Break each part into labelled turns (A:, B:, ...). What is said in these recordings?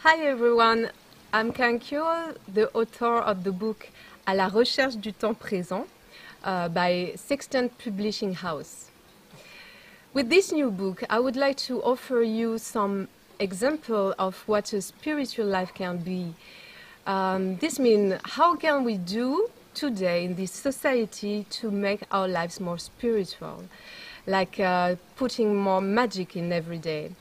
A: Hi everyone, I'm Kankyo, the author of the book À la recherche du temps présent by Sextant Publishing House. With this new book, I would like to offer you some example of what a spiritual life can be. This means how can we do today in this society to make our lives more spiritual, like putting more magic in every day.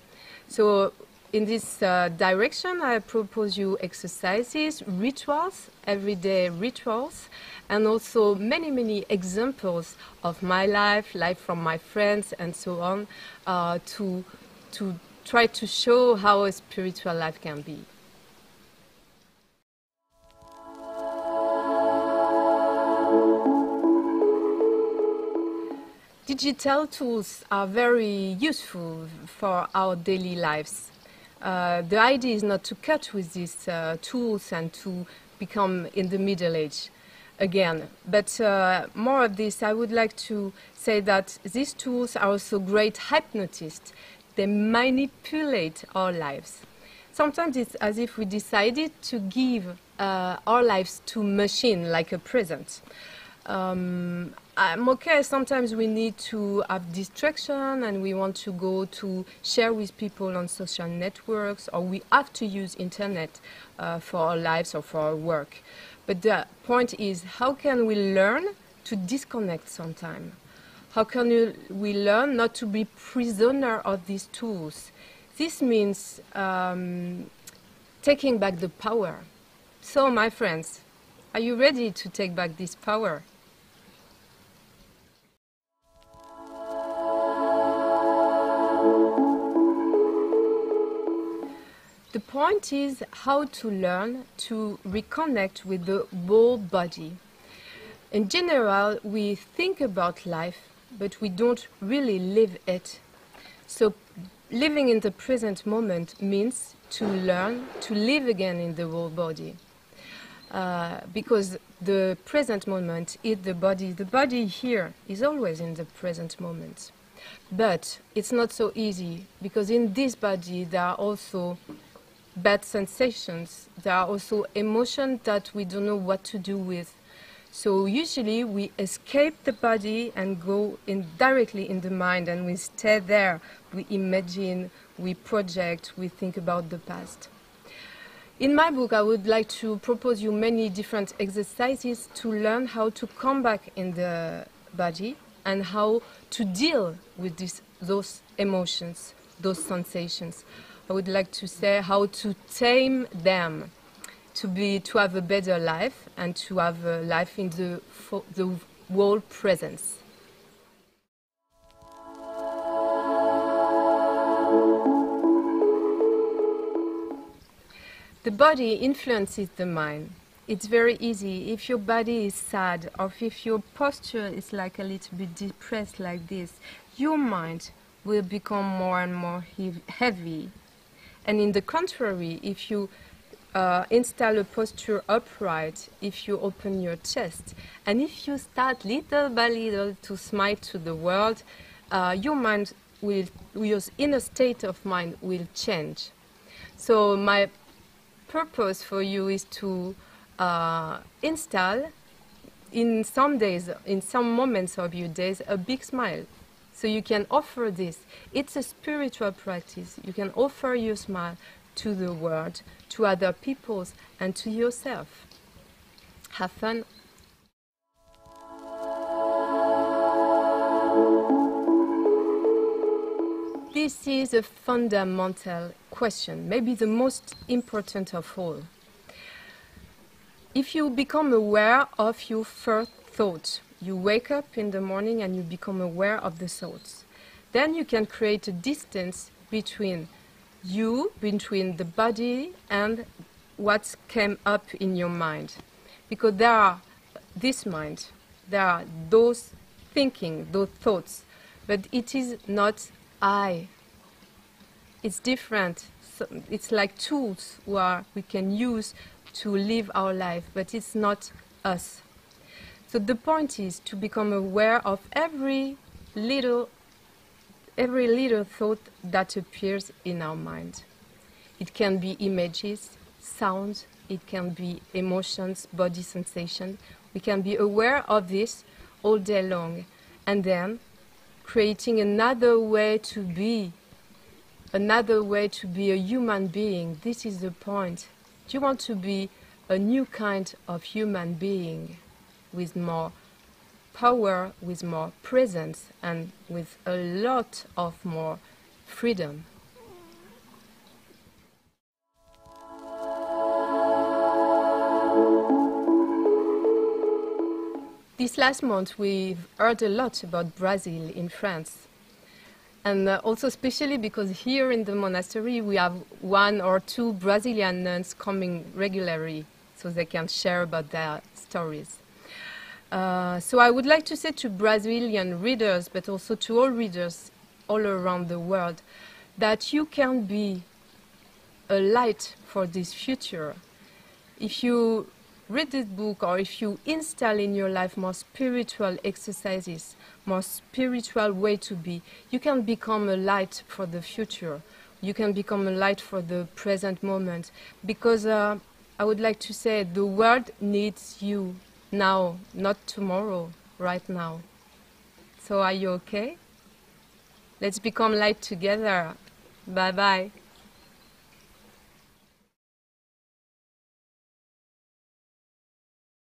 A: So in this direction, I propose you exercises, rituals, everyday rituals, and also many examples of my life from my friends and so on, to try to show how a spiritual life can be. Digital tools are very useful for our daily lives. The idea is not to cut with these tools and to become in the Middle Age again. But more of this, I would like to say that these tools are also great hypnotists. They manipulate our lives. Sometimes it's as if we decided to give our lives to machine like a present. I'm okay, sometimes we need to have distraction and we want to go to share with people on social networks, or we have to use internet for our lives or for our work. But the point is, how can we learn to disconnect sometime? How can we learn not to be prisoner of these tools? This means taking back the power. So, my friends, are you ready to take back this power? The point is how to learn to reconnect with the whole body. In general, we think about life, but we don't really live it. So living in the present moment means to learn to live again in the whole body. Because the present moment is the body. The body here is always in the present moment. But it's not so easy, because in this body there are also bad sensations. There are also emotions that we don't know what to do with. So usually we escape the body and go directly in the mind, and we stay there. We imagine, we project, we think about the past. In my book, I would like to propose you many different exercises to learn how to come back in the body and how to deal with those emotions, those sensations. I would like to say how to tame them, to have a better life and to have a life in the whole presence. The body influences the mind. It's very easy. If your body is sad, or if your posture is like a little bit depressed like this, your mind will become more and more heavy. And in the contrary, if you install a posture upright, if you open your chest, and if you start little by little to smile to the world, your mind your inner state of mind will change. So my purpose for you is to install in some days, in some moments of your days, a big smile. So you can offer this. It's a spiritual practice. You can offer your smile to the world, to other people, and to yourself. Have fun. This is a fundamental question, maybe the most important of all. If you become aware of your first thought, you wake up in the morning and you become aware of the thoughts. Then you can create a distance between the body and what came up in your mind. Because there are this mind, there are those thinking, those thoughts, but it is not I. It's different. So it's like tools we can use to live our life, but it's not us. So the point is to become aware of every little thought that appears in our mind. It can be images, sounds, it can be emotions, body sensation. We can be aware of this all day long, and then creating another way to be a human being. This is the point. Do you want to be a new kind of human being with more power, with more presence, and with a lot of more freedom? This last month we've heard a lot about Brazil in France. And also especially because here in the monastery we have 1 or 2 Brazilian nuns coming regularly so they can share about their stories. So I would like to say to Brazilian readers, but also to all readers all around the world, that you can be a light for this future. If you read this book, or if you install in your life more spiritual exercises, more spiritual way to be, you can become a light for the future. You can become a light for the present moment. Because I would like to say the world needs you now, not tomorrow, right now. So are you okay? Let's become light together. Bye-bye.